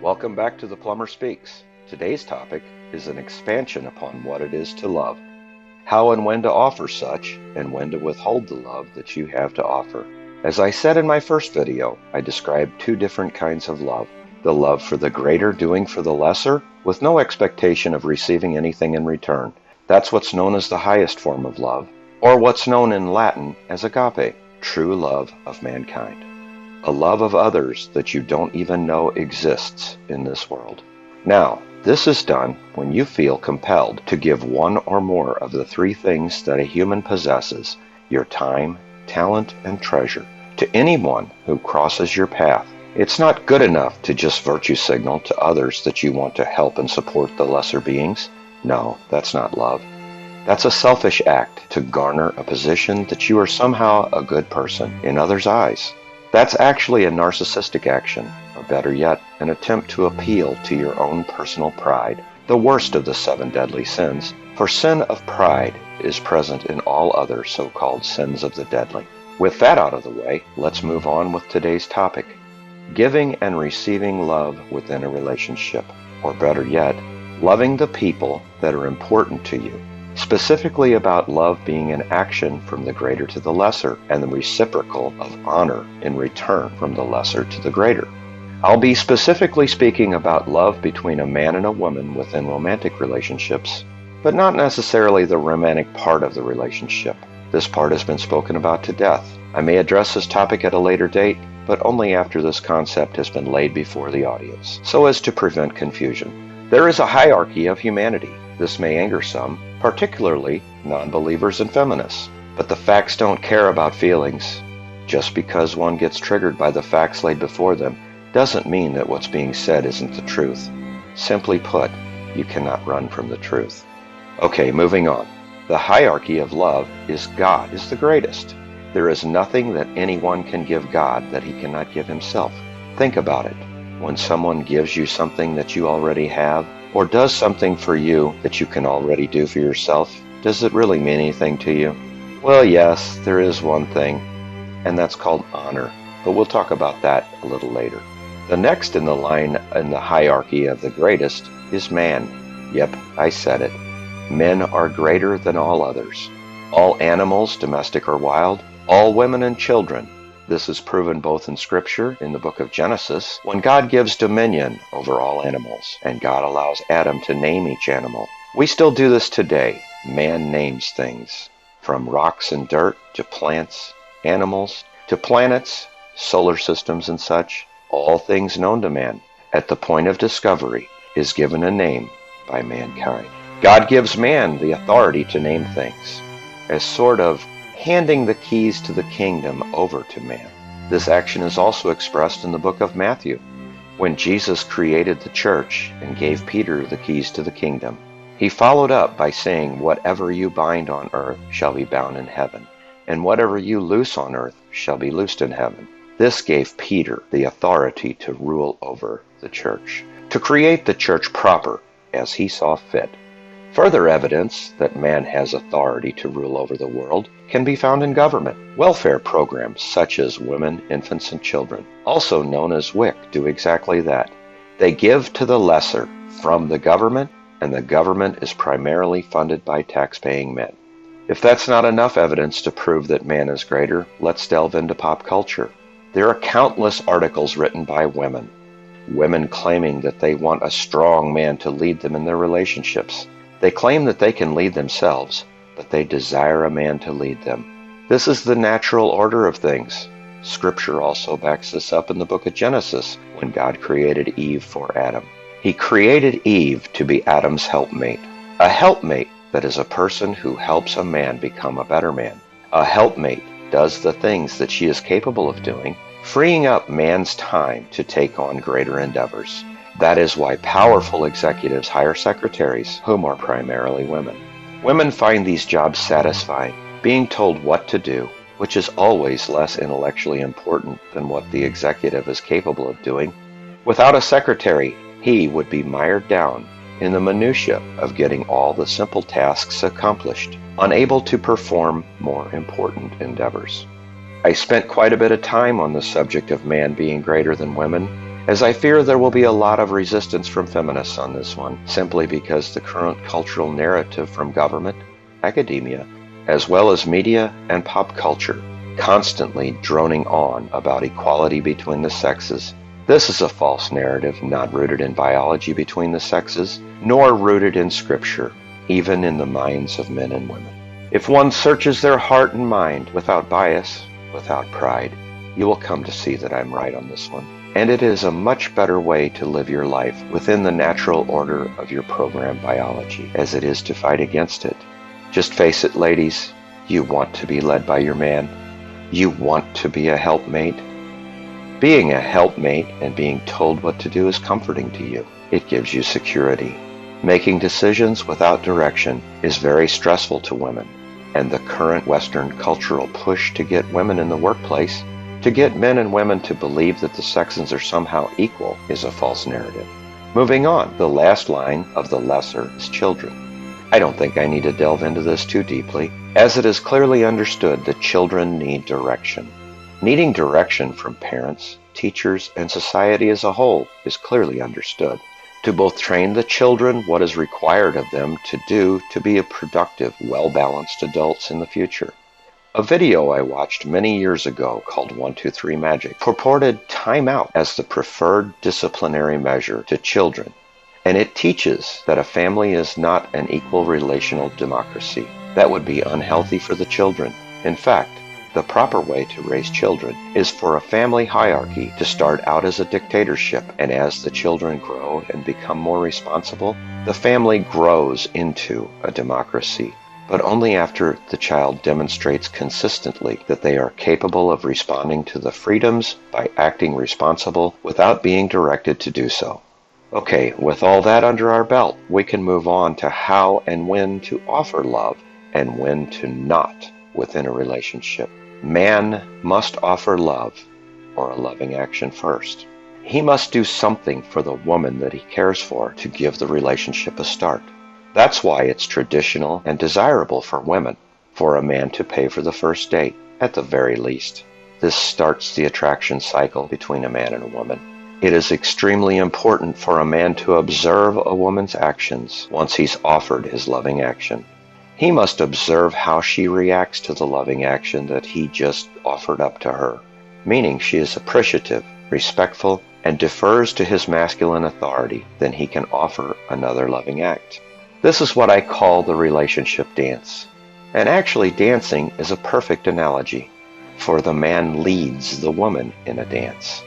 Welcome back to ThePlummer Speaks. Today's topic is an expansion upon what it is to love, how and when to offer such, and when to withhold the love that you have to offer. As I said in my first video, I described two different kinds of love. The love for the greater doing for the lesser, with no expectation of receiving anything in return. That's what's known as the highest form of love, or what's known in Latin as agape, true love of mankind. A love of others that you don't even know exists in this world. Now, this is done when you feel compelled to give one or more of the three things that a human possesses, your time, talent, and treasure, to anyone who crosses your path. It's not good enough to just virtue signal to others that you want to help and support the lesser beings. No, that's not love. That's a selfish act to garner a position that you are somehow a good person in others' eyes. That's actually a narcissistic action, or better yet, an attempt to appeal to your own personal pride, the worst of the 7 deadly sins, for sin of pride is present in all other so-called sins of the deadly. With that out of the way, let's move on with today's topic, giving and receiving love within a relationship, or better yet, loving the people that are important to you. Specifically about love being an action from the greater to the lesser, and the reciprocal of honor in return from the lesser to the greater. I'll be specifically speaking about love between a man and a woman within romantic relationships, but not necessarily the romantic part of the relationship. This part has been spoken about to death. I may address this topic at a later date, but only after this concept has been laid before the audience, so as to prevent confusion. There is a hierarchy of humanity. This may anger some, particularly non-believers and feminists. But the facts don't care about feelings. Just because one gets triggered by the facts laid before them doesn't mean that what's being said isn't the truth. Simply put, you cannot run from the truth. Okay, moving on. The hierarchy of love is God is the greatest. There is nothing that anyone can give God that he cannot give himself. Think about it. When someone gives you something that you already have, or does something for you that you can already do for yourself, does it really mean anything to you? Well, yes, there is one thing, and that's called honor, but we'll talk about that a little later. The next in the line in the hierarchy of the greatest is man. Yep, I said it. Men are greater than all others. All animals, domestic or wild, all women and children. This is proven both in Scripture, in the book of Genesis, when God gives dominion over all animals, and God allows Adam to name each animal. We still do this today. Man names things, from rocks and dirt, to plants, animals, to planets, solar systems and such. All things known to man, at the point of discovery, is given a name by mankind. God gives man the authority to name things, as sort of handing the keys to the kingdom over to man. This action is also expressed in the book of Matthew, when Jesus created the church and gave Peter the keys to the kingdom. He followed up by saying, "Whatever you bind on earth shall be bound in heaven, and whatever you loose on earth shall be loosed in heaven." This gave Peter the authority to rule over the church, to create the church proper as he saw fit. Further evidence that man has authority to rule over the world can be found in government. Welfare programs such as women, infants, and children, also known as WIC, do exactly that. They give to the lesser from the government, and the government is primarily funded by tax-paying men. If that's not enough evidence to prove that man is greater, let's delve into pop culture. There are countless articles written by women. Women claiming that they want a strong man to lead them in their relationships. They claim that they can lead themselves, but they desire a man to lead them. This is the natural order of things. Scripture also backs this up in the book of Genesis, when God created Eve for Adam. He created Eve to be Adam's helpmate. A helpmate that is a person who helps a man become a better man. A helpmate does the things that she is capable of doing, freeing up man's time to take on greater endeavors. That is why powerful executives hire secretaries, whom are primarily women. Women find these jobs satisfying, being told what to do, which is always less intellectually important than what the executive is capable of doing. Without a secretary, he would be mired down in the minutiae of getting all the simple tasks accomplished, unable to perform more important endeavors. I spent quite a bit of time on the subject of man being greater than women, as I fear there will be a lot of resistance from feminists on this one, simply because the current cultural narrative from government, academia, as well as media and pop culture, constantly droning on about equality between the sexes. This is a false narrative not rooted in biology between the sexes, nor rooted in scripture, even in the minds of men and women. If one searches their heart and mind without bias, without pride, you will come to see that I'm right on this one. And it is a much better way to live your life within the natural order of your programmed biology, as it is to fight against it. Just face it, ladies, you want to be led by your man. You want to be a helpmate. Being a helpmate and being told what to do is comforting to you. It gives you security. Making decisions without direction is very stressful to women, and the current Western cultural push to get women in the workplace, to get men and women to believe that the sexes are somehow equal, is a false narrative. Moving on, the last line of the lesser is children. I don't think I need to delve into this too deeply, as it is clearly understood that children need direction. Needing direction from parents, teachers, and society as a whole is clearly understood, to both train the children what is required of them to do to be a productive, well-balanced adults in the future. A video I watched many years ago called 123 Magic purported time out as the preferred disciplinary measure to children, and it teaches that a family is not an equal relational democracy. That would be unhealthy for the children. In fact, the proper way to raise children is for a family hierarchy to start out as a dictatorship, and as the children grow and become more responsible, the family grows into a democracy. But only after the child demonstrates consistently that they are capable of responding to the freedoms by acting responsible without being directed to do so. Okay, with all that under our belt, we can move on to how and when to offer love and when to not within a relationship. Man must offer love or a loving action first. He must do something for the woman that he cares for to give the relationship a start. That's why it's traditional and desirable for women, for a man to pay for the first date, at the very least. This starts the attraction cycle between a man and a woman. It is extremely important for a man to observe a woman's actions once he's offered his loving action. He must observe how she reacts to the loving action that he just offered up to her, meaning she is appreciative, respectful, and defers to his masculine authority. Then he can offer another loving act. This is what I call the relationship dance. And actually, dancing is a perfect analogy, for the man leads the woman in a dance,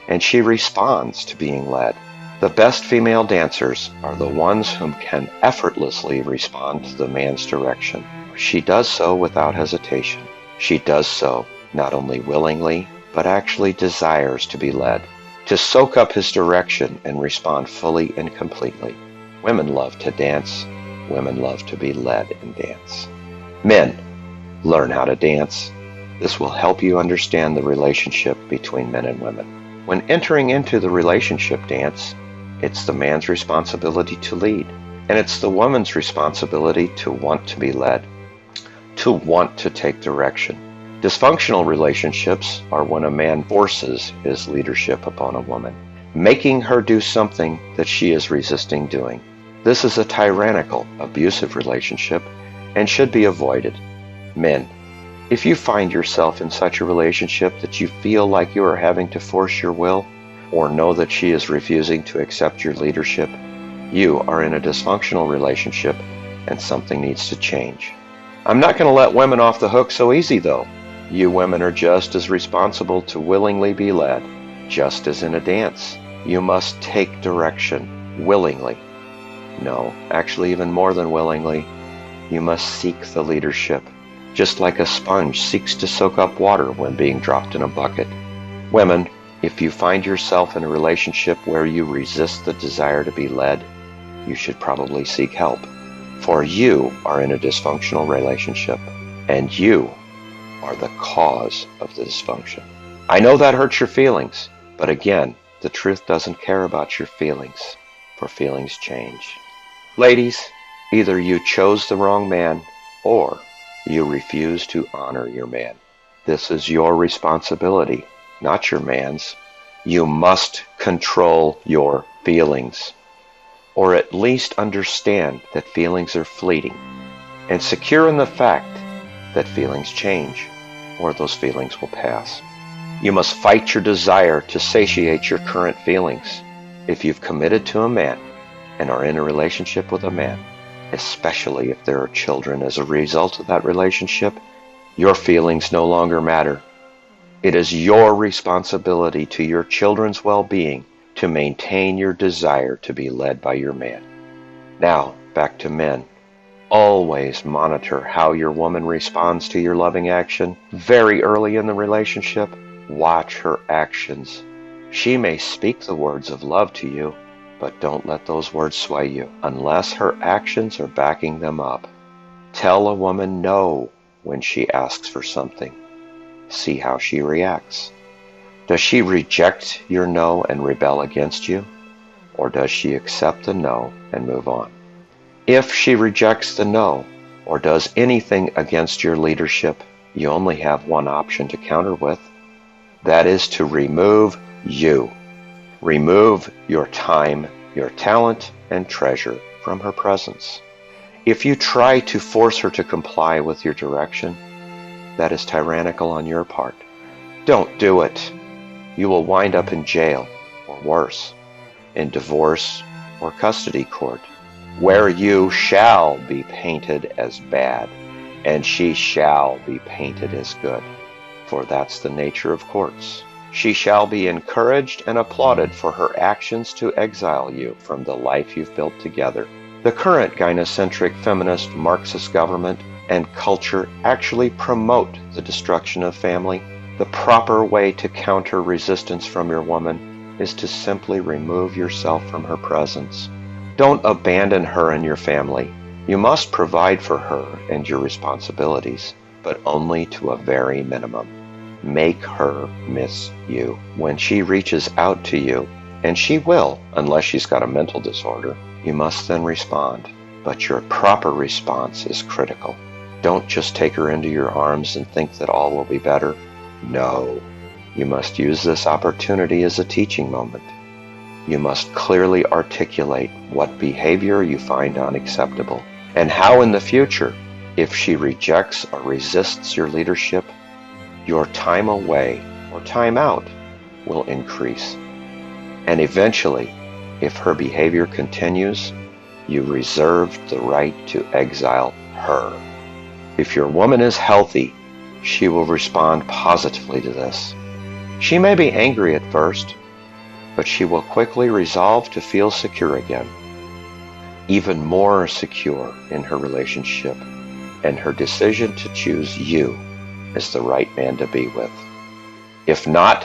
and she responds to being led. The best female dancers are the ones who can effortlessly respond to the man's direction. She does so without hesitation. She does so not only willingly, but actually desires to be led, to soak up his direction and respond fully and completely. Women love to dance. Women love to be led and dance. Men, learn how to dance. This will help you understand the relationship between men and women. When entering into the relationship dance, it's the man's responsibility to lead, and it's the woman's responsibility to want to be led, to want to take direction. Dysfunctional relationships are when a man forces his leadership upon a woman, making her do something that she is resisting doing. This is a tyrannical, abusive relationship and should be avoided. Men, if you find yourself in such a relationship that you feel like you are having to force your will, or know that she is refusing to accept your leadership, you are in a dysfunctional relationship and something needs to change. I'm not going to let women off the hook so easy though. You women are just as responsible to willingly be led, just as in a dance. You must take direction willingly. No, actually even more than willingly. You must seek the leadership, just like a sponge seeks to soak up water when being dropped in a bucket. Women, if you find yourself in a relationship where you resist the desire to be led, you should probably seek help, for you are in a dysfunctional relationship, and you are the cause of the dysfunction. I know that hurts your feelings, but again, the truth doesn't care about your feelings, for feelings change. Ladies, either you chose the wrong man, or you refuse to honor your man. This is your responsibility, not your man's. You must control your feelings, or at least understand that feelings are fleeting, and secure in the fact that feelings change, or those feelings will pass. You must fight your desire to satiate your current feelings. If you've committed to a man and are in a relationship with a man, especially if there are children as a result of that relationship, your feelings no longer matter. It is your responsibility to your children's well-being to maintain your desire to be led by your man. Now, back to men. Always monitor how your woman responds to your loving action. Very early in the relationship, watch her actions. She may speak the words of love to you, but don't let those words sway you unless her actions are backing them up. Tell a woman no when she asks for something. See how she reacts. Does she reject your no and rebel against you? Or does she accept the no and move on? If she rejects the no or does anything against your leadership, you only have one option to counter with. That is to remove you. Remove your time, your talent, and treasure from her presence. If you try to force her to comply with your direction, that is tyrannical on your part. Don't do it. You will wind up in jail, or worse, in divorce or custody court, where you shall be painted as bad, and she shall be painted as good, for that's the nature of courts. She shall be encouraged and applauded for her actions to exile you from the life you've built together. The current gynocentric feminist Marxist government and culture actually promote the destruction of family. The proper way to counter resistance from your woman is to simply remove yourself from her presence. Don't abandon her and your family. You must provide for her and your responsibilities, but only to a very minimum. Make her miss you. When she reaches out to you, and she will, unless she's got a mental disorder, you must then respond. But your proper response is critical. Don't just take her into your arms and think that all will be better. No. You must use this opportunity as a teaching moment. You must clearly articulate what behavior you find unacceptable, and how in the future, if she rejects or resists your leadership, your time away or time out will increase. And eventually, if her behavior continues, you reserve the right to exile her. If your woman is healthy, she will respond positively to this. She may be angry at first, but she will quickly resolve to feel secure again, even more secure in her relationship and her decision to choose you as the right man to be with. If not,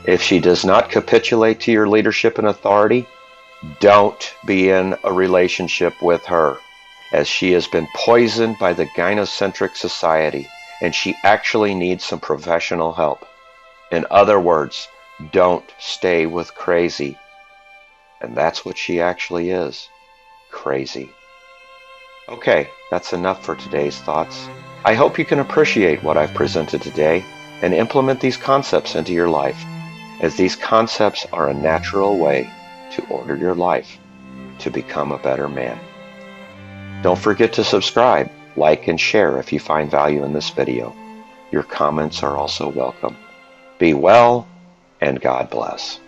if she does not capitulate to your leadership and authority, don't be in a relationship with her, as she has been poisoned by the gynocentric society, and she actually needs some professional help. In other words, don't stay with crazy. And that's what she actually is, crazy. Okay, that's enough for today's thoughts. I hope you can appreciate what I've presented today and implement these concepts into your life, as these concepts are a natural way to order your life to become a better man. Don't forget to subscribe, like, and share if you find value in this video. Your comments are also welcome. Be well, and God bless.